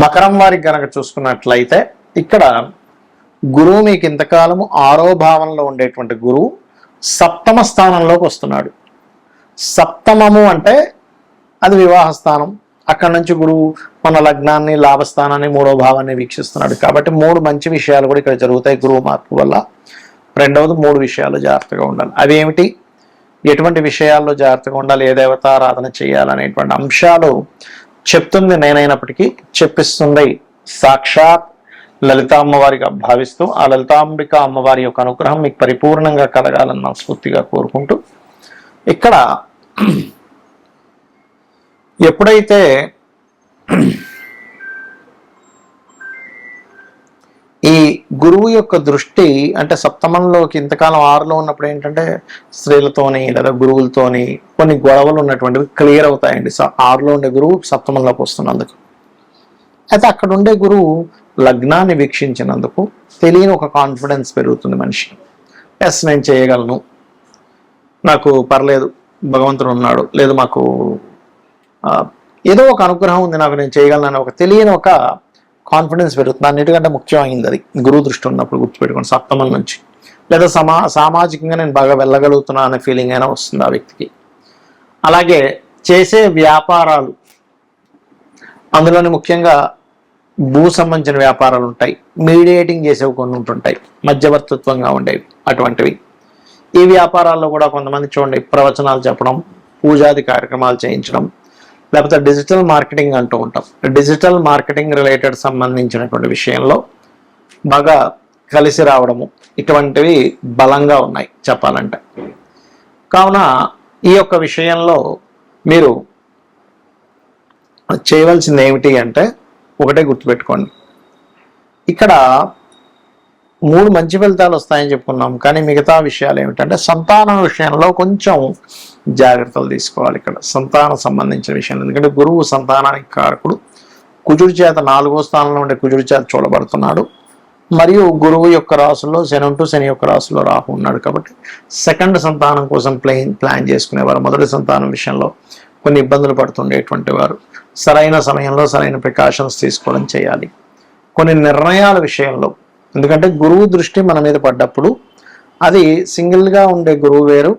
మకరం వారికి గనక చూసుకున్నట్లయితే ఇక్కడ గురువు మీకు ఇంతకాలము 6వ భావంలో ఉండేటువంటి గురువు సప్తమ స్థానంలోకి వస్తున్నాడు. సప్తమము అంటే అది వివాహ స్థానం. అక్కడ నుంచి గురువు మన లగ్నాన్ని, లాభస్థానాన్ని, 3వ భావాన్ని వీక్షిస్తున్నాడు. కాబట్టి 3 మంచి విషయాలు కూడా ఇక్కడ జరుగుతాయి గురువు మార్పు వల్ల. రెండవది 3 విషయాలు జాగ్రత్తగా ఉండాలి. అవి ఏమిటి, ఎటువంటి విషయాల్లో జాగ్రత్తగా ఉండాలి, ఏ దేవతారాధన చేయాలనేటువంటి అంశాలు చెప్తుంది నేనైనప్పటికీ చెప్పిస్తుంది సాక్షాత్ లలితా అమ్మవారిగా భావిస్తూ ఆ లలితాంబిక అమ్మవారి యొక్క అనుగ్రహం మీకు పరిపూర్ణంగా కలగాలని మనస్ఫూర్తిగా కోరుకుంటూ, ఇక్కడ ఎప్పుడైతే ఈ గురువు యొక్క దృష్టి అంటే సప్తమంలోకి ఇంతకాలం 6లో ఉన్నప్పుడు ఏంటంటే స్త్రీలతోని లేదా గురువులతోని కొన్ని గొడవలు ఉన్నటువంటివి క్లియర్ అవుతాయండి. 6లో ఉండే గురువు సప్తమంలోకి వస్తున్నందుకు. అయితే అక్కడ ఉండే గురువు లగ్నాన్ని వీక్షించినందుకు తెలియని ఒక కాన్ఫిడెన్స్ పెరుగుతుంది మనిషికి. ఎస్ నేను చేయగలను, నాకు పర్లేదు, భగవంతుడు ఉన్నాడు, లేదు మాకు ఏదో ఒక అనుగ్రహం ఉంది, నాకు నేను చేయగలను అని ఒక తెలియని ఒక కాన్ఫిడెన్స్ పెరుగుతుంది. అన్నిటికంటే ముఖ్యమైనది అది గురువు దృష్టి ఉన్నప్పుడు గుర్తుపెట్టుకోండి. సప్తమం నుంచి లేదా సామాజికంగా నేను బాగా వెళ్ళగలుగుతున్నా అనే ఫీలింగ్ అయినా వస్తుంది ఆ వ్యక్తికి. అలాగే చేసే వ్యాపారాలు, అందులోని ముఖ్యంగా భూ సంబంధించిన వ్యాపారాలు ఉంటాయి, మీడియేటింగ్ చేసేవి కొన్ని ఉంటుంటాయి, మధ్యవర్తిత్వంగా ఉండేవి అటువంటివి. ఈ వ్యాపారాల్లో కూడా కొంతమంది చూడండి ప్రవచనాలు చెప్పడం, పూజాది కార్యక్రమాలు చేయించడం, లేకపోతే డిజిటల్ మార్కెటింగ్ అంటూ ఉంటాం. డిజిటల్ మార్కెటింగ్ రిలేటెడ్ సంబంధించినటువంటి విషయంలో బాగా కలిసి రావడము ఇటువంటివి బలంగా ఉన్నాయి చెప్పాలంటే. కావున ఈ యొక్క విషయంలో మీరు చేయవలసింది ఏమిటి అంటే ఒకటే గుర్తుపెట్టుకోండి, ఇక్కడ 3 మంచి ఫలితాలు వస్తాయని చెప్పుకున్నాం. కానీ మిగతా విషయాలు ఏమిటంటే సంతానం విషయంలో కొంచెం జాగ్రత్తలు తీసుకోవాలి. ఇక్కడ సంతానం సంబంధించిన విషయం, ఎందుకంటే గురువు సంతానానికి కారకుడు. కుజుడి చేత 4వ స్థానంలో ఉండే కుజుడి చేత చూడబడుతున్నాడు. మరియు గురువు యొక్క రాశుల్లో శని ఉంటూ శని యొక్క రాశుల్లో రాహు ఉన్నాడు. కాబట్టి సెకండ్ సంతానం కోసం ప్లాన్ చేసుకునేవారు. మొదటి సంతానం విషయంలో కొన్ని ఇబ్బందులు పడుతుండేటువంటి వారు సరైన సమయంలో సరైన ప్రికాషన్స్ తీసుకోవడం చేయాలి. కొన్ని నిర్ణయాల విషయంలో, ఎందుకంటే గురువు దృష్టి మన మీద పడ్డప్పుడు అది సింగిల్గా ఉండే గురువు వేరు,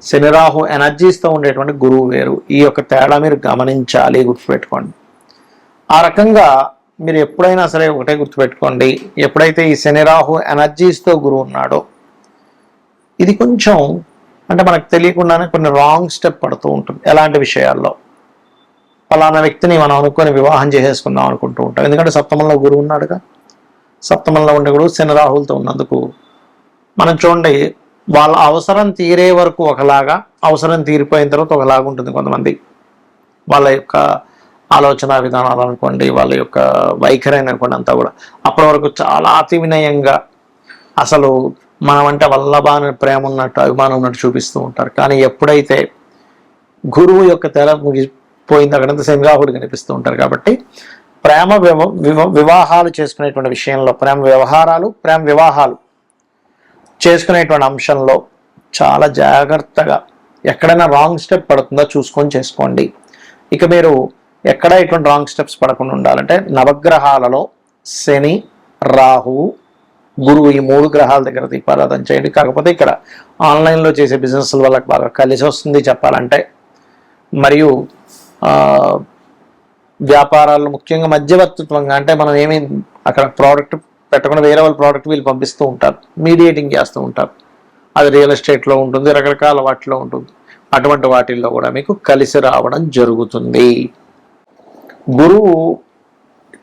శని రాహు ఎనర్జీస్తో ఉండేటువంటి గురువు వేరు. ఈ యొక్క తేడా మీరు గమనించాలి, గుర్తుపెట్టుకోండి. ఆ రకంగా మీరు ఎప్పుడైనా సరే ఒకటే గుర్తుపెట్టుకోండి, ఎప్పుడైతే ఈ శని రాహు ఎనర్జీస్తో గురువు ఉన్నాడో ఇది కొంచెం అంటే మనకు తెలియకుండానే కొన్ని రాంగ్ స్టెప్ పడుతూ ఉంటుంది. ఎలాంటి విషయాల్లో, ఫలానా వ్యక్తిని మనం అనుకొని వివాహం చేసేసుకుందాం అనుకుంటూ ఉంటాం. ఎందుకంటే సప్తమంలో గురువు ఉన్నాడుగా. సప్తమంలో ఉండే గురువు శని రాహులతో ఉన్నందుకు మనం చూడండి వాళ్ళ అవసరం తీరే వరకు ఒకలాగా, అవసరం తీరిపోయిన తర్వాత ఒకలాగా ఉంటుంది కొంతమంది. వాళ్ళ యొక్క ఆలోచన విధానాలు అనుకోండి, వాళ్ళ యొక్క వైఖరి అనుకోండి, అంతా కూడా అప్పటి వరకు చాలా అతి వినయంగా అసలు మనం అంటే వల్లభాని ప్రేమ ఉన్నట్టు అభిమానం ఉన్నట్టు చూపిస్తూ ఉంటారు. కానీ ఎప్పుడైతే గురువు యొక్క తెర ముగిపోయింది అక్కడంతా శని రాహుడు కనిపిస్తూ ఉంటారు. కాబట్టి ప్రేమ వివాహాలు చేసుకునేటువంటి విషయంలో, ప్రేమ వ్యవహారాలు, ప్రేమ వివాహాలు చేసుకునేటువంటి అంశంలో చాలా జాగ్రత్తగా ఎక్కడైనా రాంగ్ స్టెప్ పడుతుందో చూసుకొని చేసుకోండి. ఇక మీరు ఎక్కడ ఇటువంటి రాంగ్ స్టెప్స్ పడకుండా ఉండాలంటే నవగ్రహాలలో శని, రాహువు, గురువు ఈ 3 గ్రహాల దగ్గర దీపారాధన చేయండి. కాకపోతే ఇక్కడ ఆన్లైన్లో చేసే బిజినెస్ల వాళ్ళకి బాగా కలిసి వస్తుంది చెప్పాలంటే. మరియు వ్యాపారాల్లో ముఖ్యంగా మధ్యవర్తిత్వంగా, అంటే మనం ఏమి అక్కడ ప్రోడక్ట్ పెట్టకుండా వేరే వాళ్ళ ప్రోడక్ట్ వీళ్ళు పంపిస్తూ ఉంటారు, మీడియేటింగ్ చేస్తూ ఉంటారు. అది రియల్ ఎస్టేట్లో ఉంటుంది, రకరకాల వాటిలో ఉంటుంది. అటువంటి వాటిల్లో కూడా మీకు కలిసి రావడం జరుగుతుంది. గురువు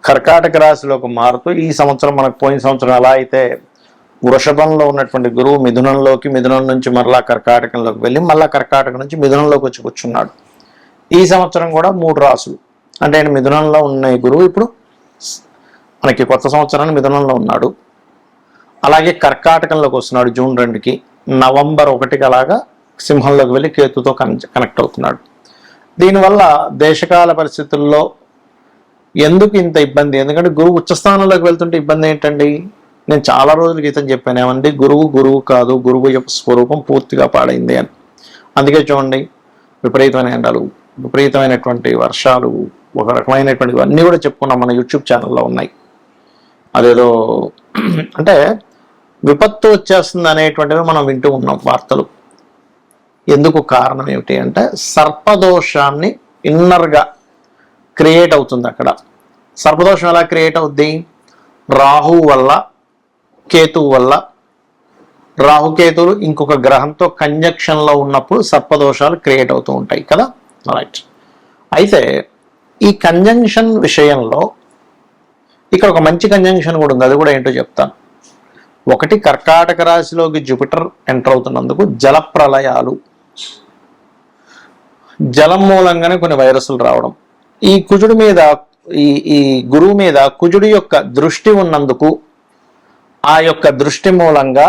కర్కాటక రాశిలోకి మారుతూ ఈ సంవత్సరం మనకు పోయిన సంవత్సరం ఎలా అయితే వృషభంలో ఉన్నటువంటి గురువు మిథునంలోకి, మిథునం నుంచి మరలా కర్కాటకంలోకి వెళ్ళి మళ్ళా కర్కాటకం నుంచి మిథునంలోకి వచ్చి కూర్చున్నాడు. ఈ సంవత్సరం కూడా 3 రాసులు అంటే మిథునంలో ఉన్న గురువు ఇప్పుడు మనకి కొత్త సంవత్సరాన్ని మిథునంలో ఉన్నాడు. అలాగే కర్కాటకంలోకి వస్తున్నాడు జూన్ 2కి, నవంబర్ 1కి అలాగా సింహంలోకి వెళ్ళి కేతుతో కనెక్ట్ అవుతున్నాడు. దీనివల్ల దేశకాల పరిస్థితుల్లో ఎందుకు ఇంత ఇబ్బంది, ఎందుకంటే గురువు ఉచ్చస్థానంలోకి వెళ్తుంటే ఇబ్బంది ఏంటండి? నేను చాలా రోజుల క్రితం చెప్పాను ఏమండి, గురువు కాదు, గురువు యొక్క స్వరూపం పూర్తిగా పాడైంది అని. అందుకే చూడండి విపరీతమైన ఎండలు, విపరీతమైనటువంటి వర్షాలు, ఒక రకమైనటువంటివి అన్నీ కూడా చెప్పుకున్నాం, మన యూట్యూబ్ ఛానల్లో ఉన్నాయి. అదేదో అంటే విపత్తు వచ్చేస్తుంది అనేటువంటివి మనం వింటూ ఉన్నాం వార్తలు. ఎందుకు కారణం ఏమిటి అంటే సర్పదోషాన్ని ఇన్నర్గా క్రియేట్ అవుతుంది అక్కడ. సర్పదోషం ఎలా క్రియేట్ అవుద్ది? రాహువు వల్ల, కేతువు వల్ల. రాహుకేతువులు ఇంకొక గ్రహంతో కంజక్షన్లో ఉన్నప్పుడు సర్పదోషాలు క్రియేట్ అవుతూ ఉంటాయి కదా. రైట్. అయితే ఈ కంజంక్షన్ విషయంలో ఇక్కడ ఒక మంచి కంజంక్షన్ కూడా ఉంది, అది కూడా ఏంటో చెప్తాను. ఒకటి, కర్కాటక రాశిలోకి జూపిటర్ ఎంటర్ అవుతున్నందుకు జలప్రలయాలు, జలం మూలంగానే కొన్ని వైరస్లు రావడం, ఈ కుజుడి మీద ఈ గురువు మీద కుజుడి యొక్క దృష్టి ఉన్నందుకు ఆ యొక్క దృష్టి మూలంగా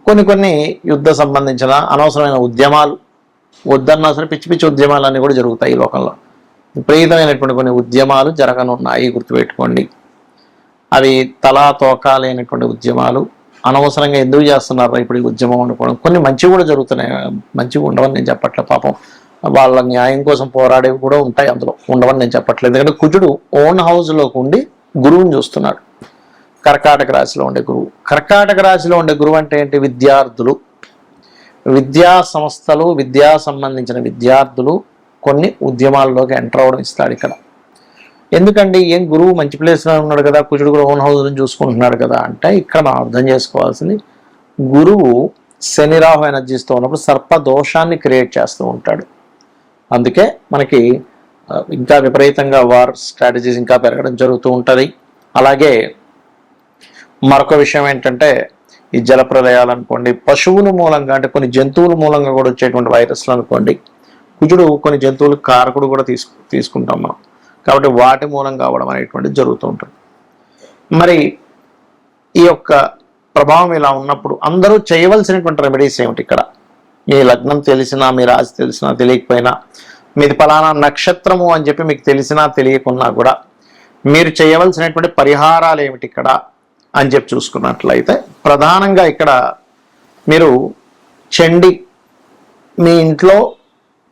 కొన్ని యుద్ధ సంబంధించిన అనవసరమైన ఉద్యమాలు, వద్దన్నా సరే పిచ్చి పిచ్చి ఉద్యమాలన్నీ కూడా జరుగుతాయి ఈ లోకంలో. విపరీతమైనటువంటి కొన్ని ఉద్యమాలు జరగనున్నాయి, గుర్తుపెట్టుకోండి. అవి తలా తోకా లేనటువంటి ఉద్యమాలు. అనవసరంగా ఎందుకు చేస్తున్నారు ఇప్పుడు ఈ ఉద్యమం అనుకోవడం. కొన్ని మంచివి కూడా జరుగుతున్నాయి, మంచిగా ఉండవని నేను చెప్పట్లేదు. పాపం వాళ్ళ న్యాయం కోసం పోరాడేవి కూడా ఉంటాయి, అందులో ఉండవని నేను చెప్పట్లేదు. ఎందుకంటే కుజుడు ఓన్ హౌస్లోకి ఉండి గురువుని చూస్తున్నాడు. కర్కాటక రాశిలో ఉండే గురువు. కర్కాటక రాశిలో ఉండే గురువు అంటే ఏంటి? విద్యార్థులు, విద్యా సంస్థలు, విద్యా సంబంధించిన విద్యార్థులు కొన్ని ఉద్యమాల్లోకి ఎంటర్ అవడం ఇస్తాడు ఇక్కడ. ఎందుకండి, ఏం గురువు మంచి ప్లేస్లో ఉన్నాడు కదా, కుజుడు కూడా ఓన్ హౌస్ చూసుకుంటున్నాడు కదా అంటే ఇక్కడ మనం అర్థం చేసుకోవాల్సింది, గురువు శని రాహు ఎనర్జీస్తో ఉన్నప్పుడు సర్పదోషాన్ని క్రియేట్ చేస్తూ ఉంటాడు. అందుకే మనకి ఇంకా విపరీతంగా వార్ స్ట్రాటజీస్ ఇంకా పెరగడం జరుగుతూ ఉంటుంది. అలాగే మరొక విషయం ఏంటంటే ఈ జలప్రలయాలు అనుకోండి, పశువుల మూలంగా అంటే కొన్ని జంతువుల మూలంగా కూడా వచ్చేటువంటి వైరస్లు అనుకోండి. కుజుడు కొన్ని జంతువుల కారకుడు కూడా తీసుకుంటాం మనం, కాబట్టి వాటి మూలంగా అవ్వడం అనేటువంటిది జరుగుతూ ఉంటుంది. మరి ఈ యొక్క ప్రభావం ఇలా ఉన్నప్పుడు అందరూ చేయవలసినటువంటి రెమెడీస్ ఏమిటి? ఇక్కడ మీ లగ్నం తెలిసినా, మీ రాశి తెలిసినా తెలియకపోయినా, మీది ఫలానా నక్షత్రము అని చెప్పి మీకు తెలిసినా తెలియకున్నా కూడా మీరు చేయవలసినటువంటి పరిహారాలు ఏమిటి ఇక్కడ అని చెప్పి చూసుకున్నట్లయితే, ప్రధానంగా ఇక్కడ మీరు చండీ, మీ ఇంట్లో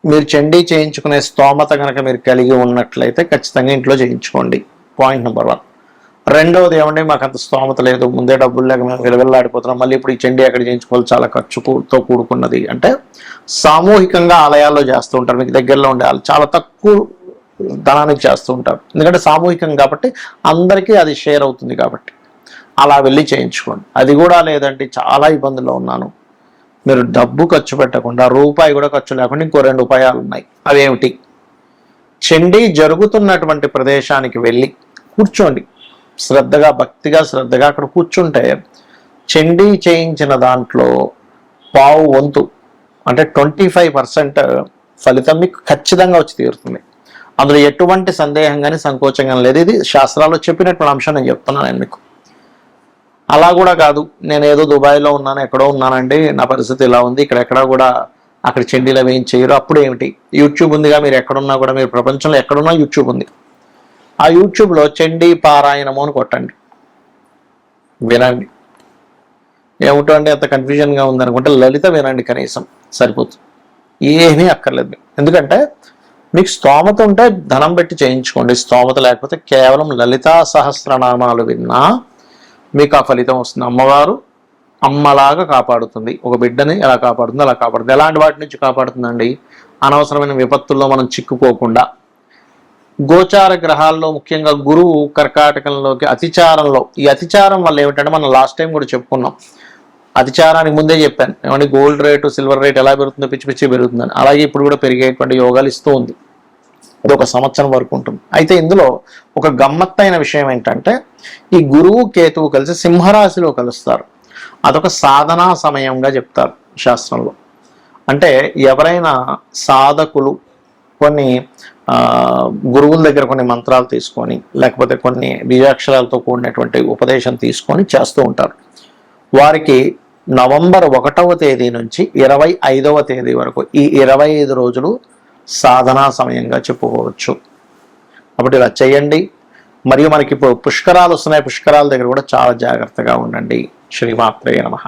మీరు చండీ చేయించుకునే స్తోమత కనుక మీరు కలిగి ఉన్నట్లయితే ఖచ్చితంగా ఇంట్లో చేయించుకోండి. Point number 1. రెండవది ఏమంటే మాకు అంత స్తోమత లేదు, ముందే డబ్బులు లేక మేము విలువెల్లాడిపోతున్నాం, మళ్ళీ ఇప్పుడు ఈ చండీ ఎక్కడ చేయించుకోవాలి, చాలా ఖర్చుతో కూడుకున్నది అంటే సామూహికంగా ఆలయాల్లో చేస్తూ ఉంటారు. మీకు దగ్గరలో ఉండే వాళ్ళు చాలా తక్కువ ధనానికి చేస్తూ ఉంటారు, ఎందుకంటే సామూహికం కాబట్టి అందరికీ అది షేర్ అవుతుంది కాబట్టి అలా వెళ్ళి చేయించుకోండి. అది కూడా లేదంటే చాలా ఇబ్బందుల్లో ఉన్నాను, మీరు డబ్బు ఖర్చు పెట్టకుండా, రూపాయి కూడా ఖర్చు లేకుండా ఇంకో 2 ఉపాయాలు ఉన్నాయి. అవేమిటి? చండీ జరుగుతున్నటువంటి ప్రదేశానికి వెళ్ళి కూర్చోండి, శ్రద్ధగా, భక్తిగా, శ్రద్ధగా అక్కడ కూర్చుంటే చండీ చేయించిన దాంట్లో పావు వంతు అంటే 25% ఫలితం మీకు ఖచ్చితంగా వచ్చి తీరుతుంది. అందులో ఎటువంటి సందేహం కానీ సంకోచంగా లేదు. ఇది శాస్త్రాల్లో చెప్పినటువంటి అంశం నేను చెప్తున్నాను మీకు. అలా కూడా కాదు, నేను ఏదో దుబాయ్లో ఉన్నాను, ఎక్కడో ఉన్నానండి, నా పరిస్థితి ఇలా ఉంది, ఇక్కడెక్కడా కూడా అక్కడ చండీలు అవి ఏం చేయరు. అప్పుడు ఏమిటి? యూట్యూబ్ ఉందిగా, మీరు ఎక్కడున్నా కూడా, మీరు ప్రపంచంలో ఎక్కడున్నా యూట్యూబ్ ఉంది. ఆ యూట్యూబ్లో చండీ పారాయణము అని కొట్టండి, వినండి. ఏమిటో అండి అంత కన్ఫ్యూజన్గా ఉందనుకుంటే లలిత వినండి, కనీసం సరిపోతుంది, ఏమీ అక్కర్లేదు. ఎందుకంటే మీకు స్తోమత ఉంటే ధనం పెట్టి చేయించుకోండి, స్తోమత లేకపోతే కేవలం లలితా సహస్రనామాలు విన్నా మీకు ఆ ఫలితం వస్తుంది. అమ్మవారు అమ్మలాగా కాపాడుతుంది, ఒక బిడ్డని ఎలా కాపాడుతుందో అలా కాపాడుతుంది. ఎలాంటి వాటి నుంచి కాపాడుతుందండి? అనవసరమైన విపత్తుల్లో మనం చిక్కుకోకుండా. గోచార గ్రహాల్లో ముఖ్యంగా గురువు కర్కాటకంలోకి అతిచారంలో, ఈ అతిచారం వల్ల ఏమిటంటే మనం లాస్ట్ టైం కూడా చెప్పుకున్నాం, అతిచారానికి ముందే చెప్పాను ఏమంటే గోల్డ్ రేటు, సిల్వర్ రేట్ ఎలా పెరుగుతుందో పిచ్చి పిచ్చి పెరుగుతుందని. అలాగే ఇప్పుడు కూడా పెరిగేటువంటి యోగాలు ఇస్తూ ఉంది. ఇది 1 సంవత్సరం వరకు ఉంటుంది. అయితే ఇందులో ఒక గమ్మత్తైన విషయం ఏంటంటే ఈ గురువు కేతువు కలిసి సింహరాశిలో కలుస్తారు. అదొక సాధనా సమయంగా చెప్తారు శాస్త్రంలో. అంటే ఎవరైనా సాధకులు కొన్ని గురువుల దగ్గర కొన్ని మంత్రాలు తీసుకొని, లేకపోతే కొన్ని బీజాక్షరాలతో కూడినటువంటి ఉపదేశం తీసుకొని చేస్తూ ఉంటారు. వారికి నవంబర్ 1వ తేదీ నుంచి 25వ తేదీ వరకు ఈ 25 రోజులు సాధనా సమయంగా చెప్పుకోవచ్చు. కాబట్టి ఇలా చేయండి. మరియు మనకి ఇప్పుడు పుష్కరాలు వస్తున్నాయి, పుష్కరాల దగ్గర కూడా చాలా జాగ్రత్తగా ఉండండి. శ్రీమాత్రే నమః.